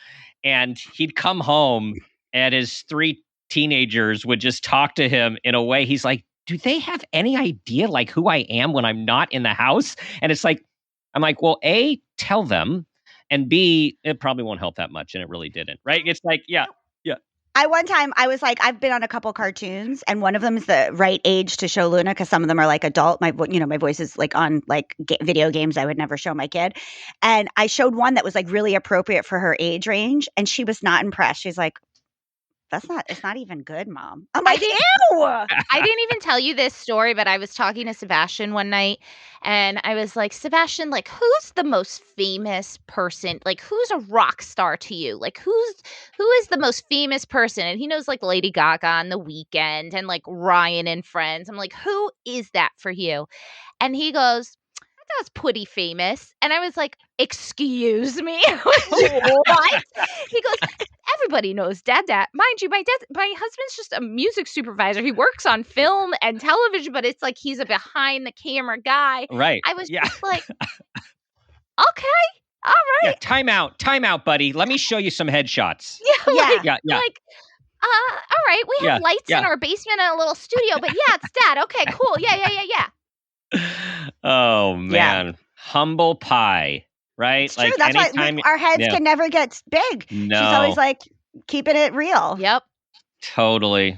and he'd come home and his 3 teenagers would just talk to him in a way. He's like, do they have any idea like who I am when I'm not in the house? And it's like, I'm like, well, A, tell them, and B, it probably won't help that much. And it really didn't. Right. It's like, yeah.
One time I was like, I've been on a couple cartoons, and one of them is the right age to show Luna because some of them are like adult. My voice is like on like video games I would never show my kid, and I showed one that was like really appropriate for her age range, and she was not impressed. She's like, it's not even good, Mom. I'm like, ew.
I didn't even tell you this story, but I was talking to Sebastian one night and I was like, Sebastian, like, who's the most famous person? Like, who's a rock star to you? Like, who is the most famous person? And he knows like Lady Gaga and The Weeknd and like Ryan and Friends. I'm like, who is that for you? And he goes, that's pretty famous. And I was like, excuse me? What? He goes, everybody knows Dad. Mind you, my husband's just a music supervisor. He works on film and television, but it's like he's a behind the camera guy.
Right.
I was just like, okay, all right.
Yeah, time out, buddy. Let me show you some headshots.
Yeah. Like, all right, we have lights in our basement and a little studio, but yeah, it's Dad. Okay, cool. Yeah.
Oh man, humble pie, right?
It's true. That's why our heads can never get big.
No.
She's always like keeping it real.
Yep.
Totally.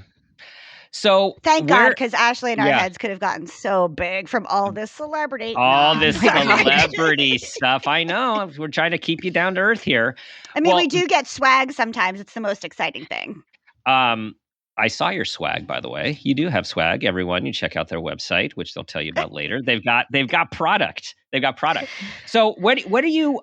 So
thank God, because Ashley and our heads could have gotten so big from all this celebrity.
Celebrity stuff. I know. We're trying to keep you down to earth here.
I mean, we do get swag sometimes. It's the most exciting thing.
I saw your swag, by the way. You do have swag, everyone. You check out their website, which they'll tell you about later. They've got product. So what do you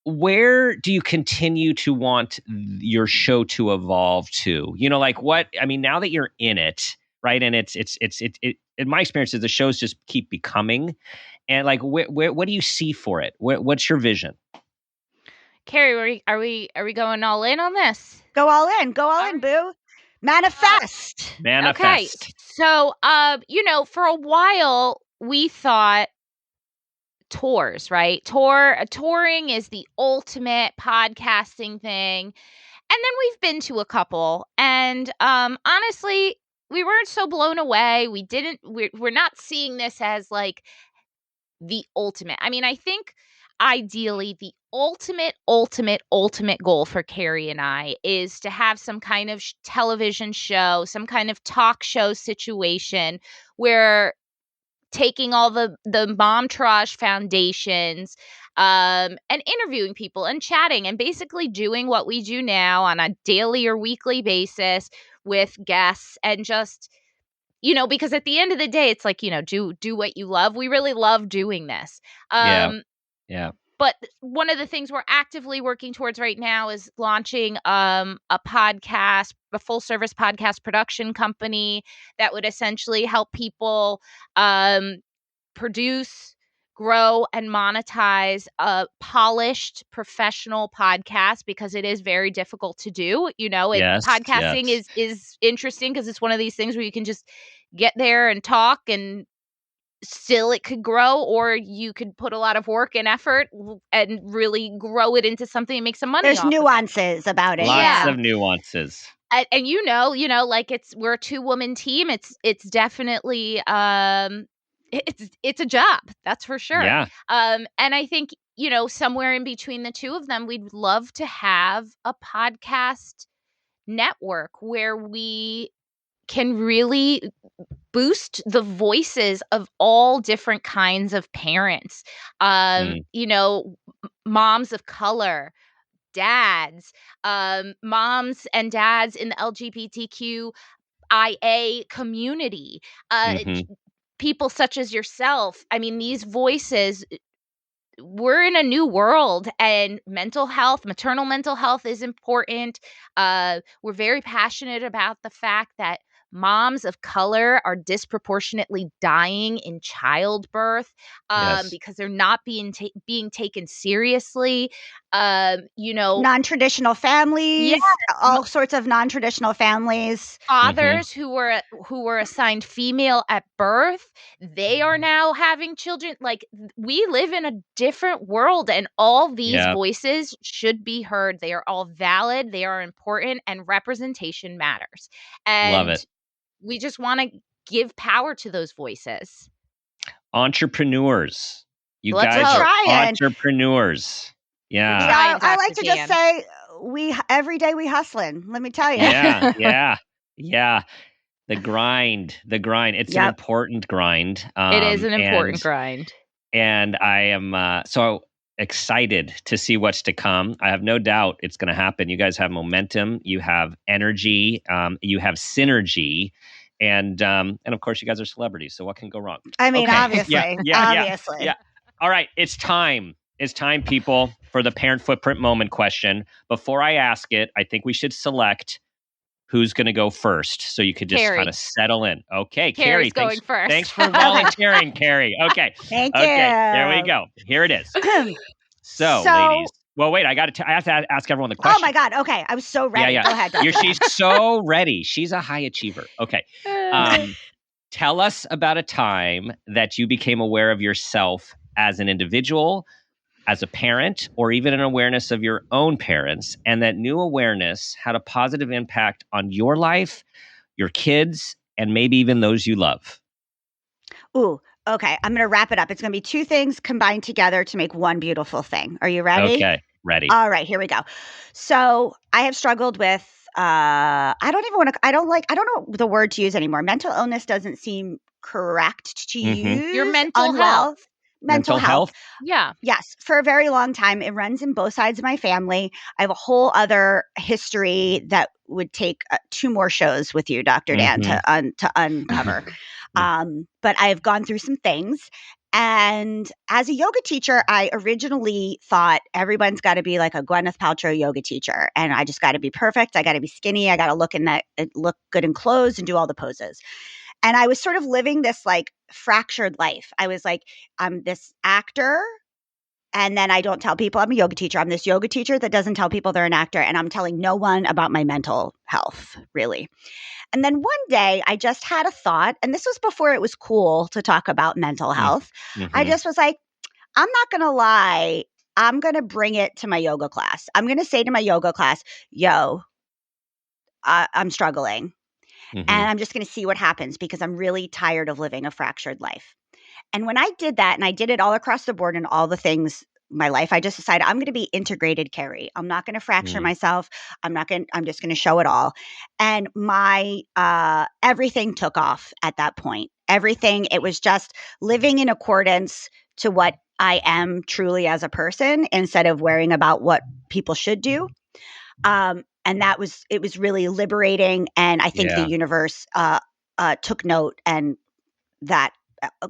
where do you continue to want your show to evolve to? Like what? I mean, now that you're in it, right? And it's in my experience, is the shows just keep becoming, and like what do you see for it? What's your vision?
Keri, are we going all in on this?
Go all in, boo. Manifest.
Okay. So, for a while we thought tours, right? Touring is the ultimate podcasting thing. And then we've been to a couple, and honestly, we weren't so blown away. We're not seeing this as like the ultimate. I mean, I think ideally the ultimate goal for Keri and I is to have some kind of television show, some kind of talk show situation where taking all the Momtourage foundations and interviewing people and chatting and basically doing what we do now on a daily or weekly basis with guests, and just, because at the end of the day, it's like, do what you love. We really love doing this.
Yeah.
But one of the things we're actively working towards right now is launching a podcast, a full service podcast production company that would essentially help people produce, grow, and monetize a polished professional podcast, because it is very difficult to do. Podcasting is interesting because it's one of these things where you can just get there and talk, and still it could grow, or you could put a lot of work and effort and really grow it into something and make some money.
There's nuances about it.
Lots of nuances.
And like we're a 2-woman team. It's definitely it's a job, that's for sure.
Yeah.
And I think, somewhere in between the two of them, we'd love to have a podcast network where we can really boost the voices of all different kinds of parents, moms of color, dads, moms and dads in the LGBTQIA community, people such as yourself. I mean, these voices, we're in a new world, and mental health, maternal mental health is important. We're very passionate about the fact that moms of color are disproportionately dying in childbirth because they're not being taken seriously.
Non-traditional families, all sorts of non-traditional families.
Fathers who were assigned female at birth, they are now having children. Like, we live in a different world, and all these voices should be heard. They are all valid, they are important, and representation matters. And
love it.
We just want to give power to those voices.
Entrepreneurs. You
Let's
guys
go.
are entrepreneurs. Yeah.
I like to just say every day we hustling, let me tell you.
Yeah. The grind. It's an important grind.
It is an important grind.
And I am so excited to see what's to come. I have no doubt it's going to happen. You guys have momentum. You have energy. You have synergy. And of course, you guys are celebrities. So what can go wrong?
I mean, obviously. Obviously.
Yeah. All right. It's time. It's time, people, for the parent footprint moment question. Before I ask it, I think we should select who's going to go first, so you could just kind of settle in. Okay,
Keri's
Keri,
going first.
Thanks for volunteering, Keri. Okay.
Thank you.
There we go. Here it is. So ladies. Well, wait, I have to ask everyone the question.
Oh my God. Okay. I was so ready.
Yeah.
Go ahead.
She's so ready. She's a high achiever. Okay. Tell us about a time that you became aware of yourself as an individual, as a parent, or even an awareness of your own parents, and that new awareness had a positive impact on your life, your kids, and maybe even those you love.
Ooh, okay. I'm going to wrap it up. It's going to be two things combined together to make one beautiful thing. Are you ready?
Okay, ready.
All right, here we go. So I have struggled with, I don't know the word to use anymore. Mental illness doesn't seem correct to use.
Your mental health.
Mental health.
Yeah.
Yes. For a very long time. It runs in both sides of my family. I have a whole other history that would take 2 more shows with you, Dr. Dan, to uncover. But I've gone through some things. And as a yoga teacher, I originally thought everyone's got to be like a Gwyneth Paltrow yoga teacher. And I just got to be perfect. I got to be skinny. I got to look good in clothes and do all the poses. And I was sort of living this like fractured life. I was like, I'm this actor, and then I don't tell people I'm a yoga teacher. I'm this yoga teacher that doesn't tell people they're an actor, and I'm telling no one about my mental health, really. And then one day I just had a thought, and this was before it was cool to talk about mental health. Mm-hmm. I just was like, I'm not going to lie. I'm going to bring it to my yoga class. I'm going to say to my yoga class, yo, I'm struggling. Mm-hmm. And I'm just going to see what happens because I'm really tired of living a fractured life. And when I did that, and I did it all across the board in all the things in my life, I just decided I'm going to be integrated Keri. I'm not going to fracture myself. I'm just going to show it all. And my everything took off at that point. Everything, it was just living in accordance to what I am truly as a person instead of worrying about what people should do. And it was really liberating. And I think the universe took note and that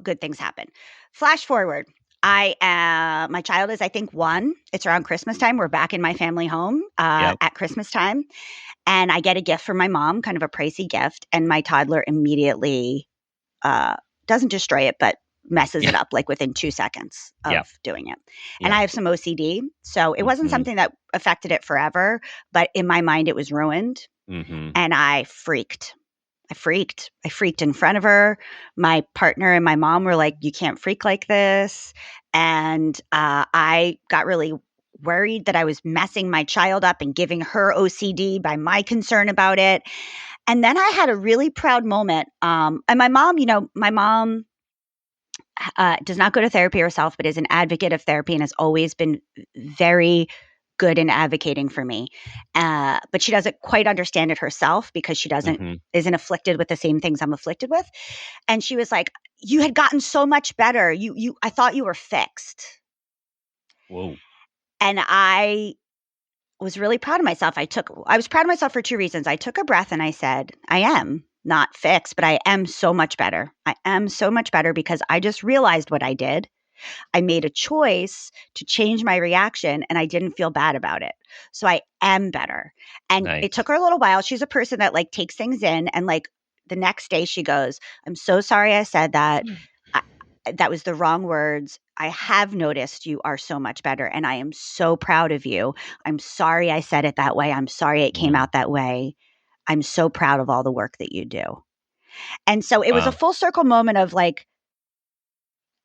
good things happen. Flash forward. My child is, I think, 1. It's around Christmas time. We're back in my family home at Christmas time. And I get a gift from my mom, kind of a pricey gift. And my toddler immediately doesn't destroy it, but messes it up like within 2 seconds of doing it. And I have some OCD. So it wasn't something that affected it forever, but in my mind it was ruined. Mm-hmm. And I freaked. I freaked in front of her. My partner and my mom were like, you can't freak like this. And I got really worried that I was messing my child up and giving her OCD by my concern about it. And then I had a really proud moment. And my mom, does not go to therapy herself, but is an advocate of therapy and has always been very good in advocating for me. But she doesn't quite understand it herself because she isn't afflicted with the same things I'm afflicted with. And she was like, you had gotten so much better. I thought you were fixed.
Whoa.
And I was really proud of myself. I was proud of myself for 2 reasons. I took a breath and I said, I am not fixed, but I am so much better. I am so much better because I just realized what I did. I made a choice to change my reaction and I didn't feel bad about it. So I am better. And It took her a little while. She's a person that like takes things in and like the next day she goes, I'm so sorry I said that. That was the wrong words. I have noticed you are so much better and I am so proud of you. I'm sorry I said it that way. I'm sorry it came out that way. I'm so proud of all the work that you do. And so it was a full circle moment of like,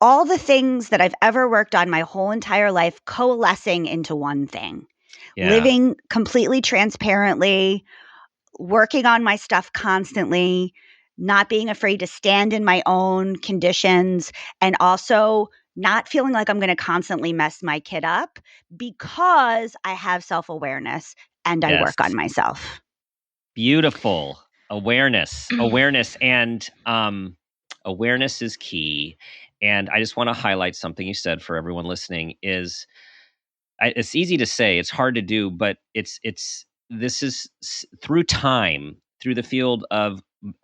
all the things that I've ever worked on my whole entire life coalescing into one thing. Living completely transparently, working on my stuff constantly, not being afraid to stand in my own conditions, and also not feeling like I'm going to constantly mess my kid up because I have self-awareness and I work on myself.
Beautiful. Awareness, and awareness is key. And I just want to highlight something you said for everyone listening is it's easy to say, it's hard to do, but this is through time, through the field of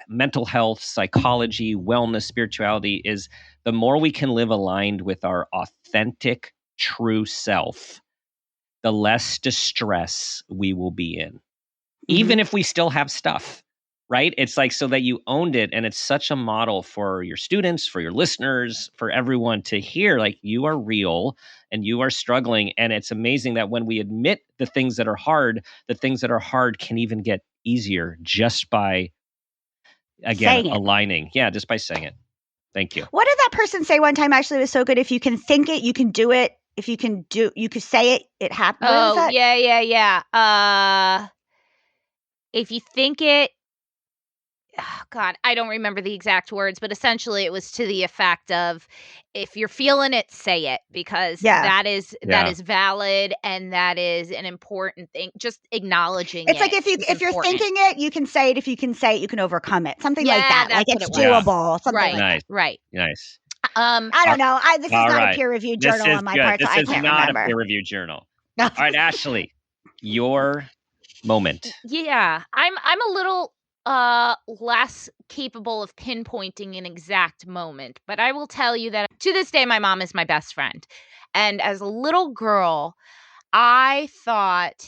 mental health, psychology, wellness, spirituality, is the more we can live aligned with our authentic, true self, the less distress we will be in. Even if we still have stuff, right? It's like, so that you owned it. And it's such a model for your students, for your listeners, for everyone to hear, like, you are real and you are struggling. And it's amazing that when we admit the things that are hard, the things that are hard can even get easier just by, again, aligning. Yeah, just by saying it. Thank you.
What did that person say one time? Actually, it was so good. If you can think it, you can do it. If you can you could say it, it happens.
Oh, yeah. If you think it, oh God, I don't remember the exact words, but essentially it was to the effect of, if you're feeling it, say it, because that is valid and that is an important thing. Just acknowledging
it's like if you're thinking it, you can say it. If you can say it, you can overcome it. Something like that. Like it's doable. Something like that.
Right.
Nice.
I don't know. This is not a peer-reviewed journal on my part, so I can't remember.
This is not a peer-reviewed journal. All right, Ashley, your moment.
Yeah, I'm a little less capable of pinpointing an exact moment, but I will tell you that to this day my mom is my best friend. And as a little girl, I thought,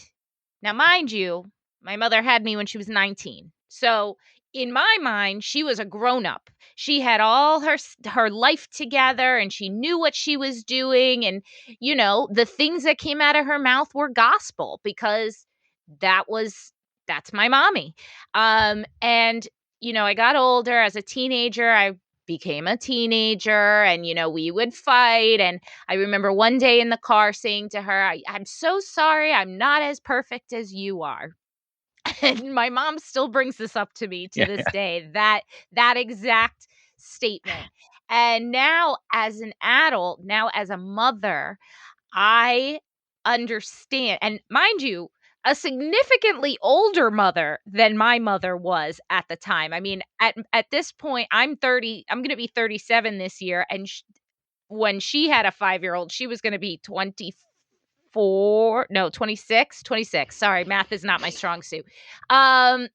now mind you, my mother had me when she was 19. So in my mind, she was a grown-up. She had all her life together and she knew what she was doing, and you know, the things that came out of her mouth were gospel, because that's my mommy. And you know, I got older as a teenager. I became a teenager, and you know, we would fight. And I remember one day in the car saying to her, I'm so sorry, I'm not as perfect as you are. And my mom still brings this up to me to this day, that exact statement. And now as an adult, now as a mother, I understand. And mind you, a significantly older mother than my mother was at the time. I mean, at this point, I'm 30. I'm going to be 37 this year. And when she had a 5-year-old, she was going to be 26. Sorry, math is not my strong suit. And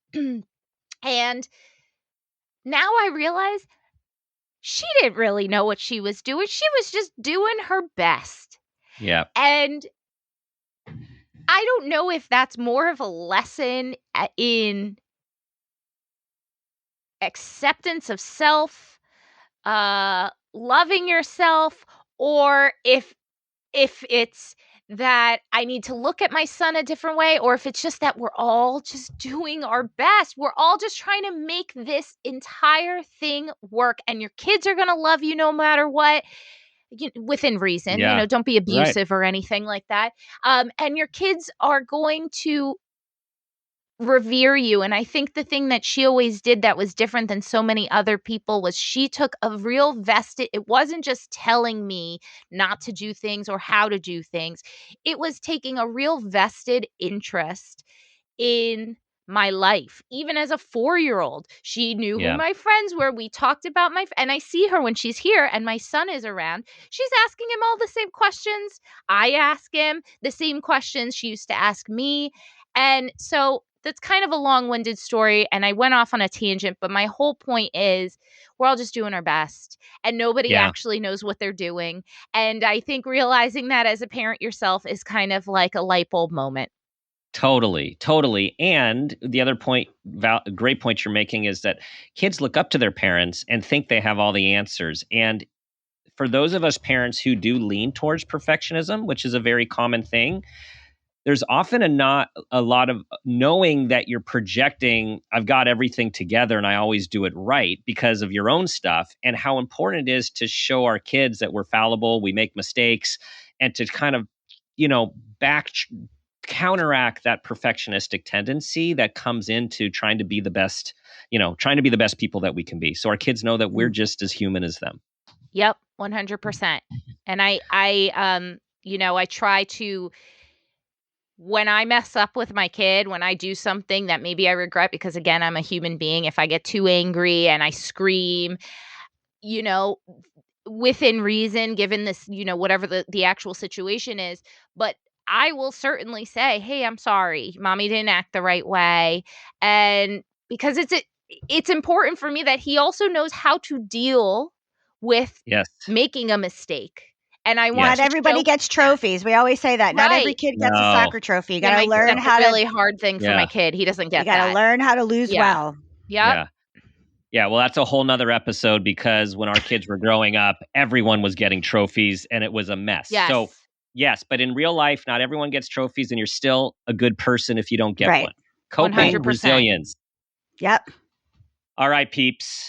now I realize she didn't really know what she was doing. She was just doing her best.
Yeah.
And I don't know if that's more of a lesson in acceptance of self, loving yourself, or if it's that I need to look at my son a different way, or if it's just that we're all just doing our best. We're all just trying to make this entire thing work, and your kids are going to love you no matter what, within reason. You know, don't be abusive or anything like that. And your kids are going to revere you. And I think the thing that she always did that was different than so many other people was she took a real vested, it wasn't just telling me not to do things or how to do things. It was taking a real vested interest in my life. Even as a 4-year-old, she knew who my friends were. We talked about and I see her when she's here and my son is around. She's asking him all the same questions. I ask him the same questions she used to ask me. And so that's kind of a long-winded story, and I went off on a tangent, but my whole point is we're all just doing our best, and nobody actually knows what they're doing. And I think realizing that as a parent yourself is kind of like a light bulb moment.
Totally. And the other point, great point you're making, is that kids look up to their parents and think they have all the answers. And for those of us parents who do lean towards perfectionism, which is a very common thing, there's often not a lot of knowing that you're projecting, I've got everything together and I always do it right because of your own stuff, and how important it is to show our kids that we're fallible, we make mistakes, and to kind of, counteract that perfectionistic tendency that comes into trying to be the best, trying to be the best people that we can be. So our kids know that we're just as human as them.
Yep, 100%. And I try to when I mess up with my kid, when I do something that maybe I regret, because again, I'm a human being. If I get too angry and I scream, within reason, given this, whatever the actual situation is, but I will certainly say, hey, I'm sorry. Mommy didn't act the right way. And because it's important for me that he also knows how to deal with making a mistake. And I want
not everybody gets trophies. We always say that. Not every kid gets a soccer trophy. You got to learn how to.
That's a really hard thing for my kid. He doesn't get that.
You got to learn how to lose well.
Yep.
Yeah, well, that's a whole nother episode because when our kids were growing up, everyone was getting trophies and it was a mess.
Yes.
So, yes, but in real life, not everyone gets trophies and you're still a good person if you don't get one. Coping,
100%.
resilience.
Yep.
All right, peeps.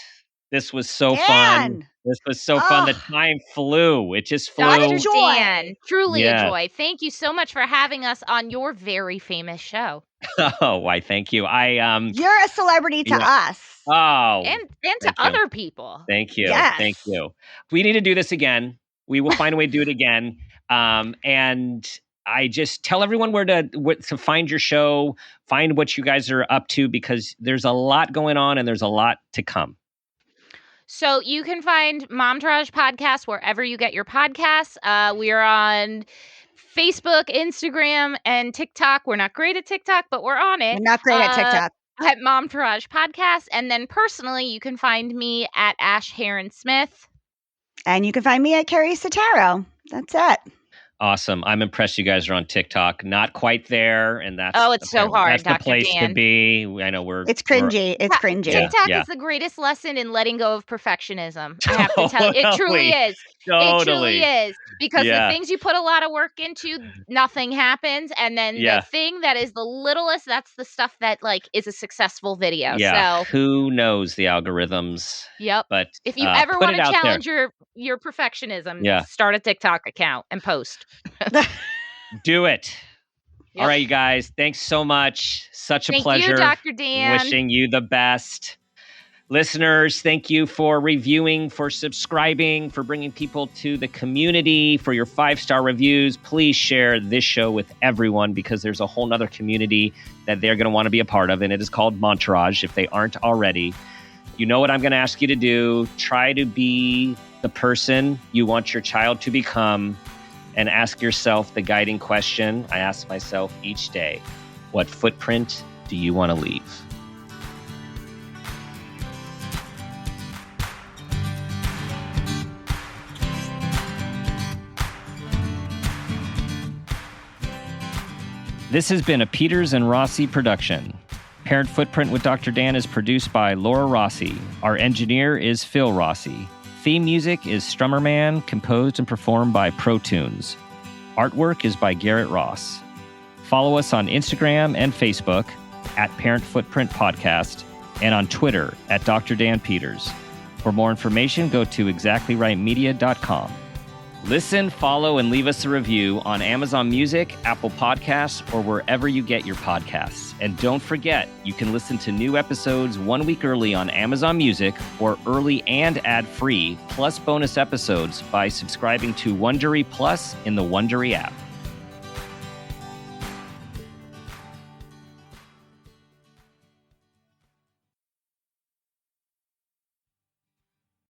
This was so fun. This was so fun. The time flew. It just flew.
Dr. Dan, truly a joy. Thank you so much for having us on your very famous show.
Oh, why? Thank you.
You're a celebrity to us.
Oh,
and to other people.
Thank you.
Yes.
Thank you. We need to do this again. We will find a way to do it again. And I just tell everyone where to find your show, find what you guys are up to, because there's a lot going on and there's a lot to come.
So you can find Momtourage podcast wherever you get your podcasts. We are on Facebook, Instagram, and TikTok. We're not great at TikTok, but we're on it.
We're not great at TikTok.
At Momtourage podcast. And then personally, you can find me at Hearon-Smith.
And you can find me at Keri Setaro. That's it.
Awesome. I'm impressed you guys are on TikTok. Not quite there. And that's
it's so hard.
That's
Dr.
the place
Dan.
to be. I know
it's cringy. It's cringy.
TikTok is the greatest lesson in letting go of perfectionism. I have to tell you. It truly is.
Totally.
It truly is. Because the things you put a lot of work into, nothing happens. And then the thing that is the littlest, that's the stuff that is a successful video.
Yeah.
So
who knows the algorithms?
Yep.
But
if you ever want to challenge your perfectionism, start a TikTok account and post.
Do it. Yep. All right, you guys. Thanks so much. Such a pleasure.
Thank you, Dr. Dan.
Wishing you the best. Listeners, thank you for reviewing, for subscribing, for bringing people to the community, for your 5-star reviews. Please share this show with everyone because there's a whole nother community that they're going to want to be a part of, and it is called Momtourage, if they aren't already. You know what I'm going to ask you to do. Try to be the person you want your child to become, and ask yourself the guiding question I ask myself each day. What footprint do you want to leave? This has been a Peters and Rossi production. Parent Footprint with Dr. Dan is produced by Laura Rossi. Our engineer is Phil Rossi. Theme music is Strummerman, composed and performed by Pro Tunes. Artwork is by Garrett Ross. Follow us on Instagram and Facebook at Parent Footprint Podcast and on Twitter at Dr. Dan Peters. For more information, go to exactlyrightmedia.com. Listen, follow, and leave us a review on Amazon Music, Apple Podcasts, or wherever you get your podcasts. And don't forget, you can listen to new episodes 1 week early on Amazon Music, or early and ad-free, plus bonus episodes by subscribing to Wondery Plus in the Wondery app.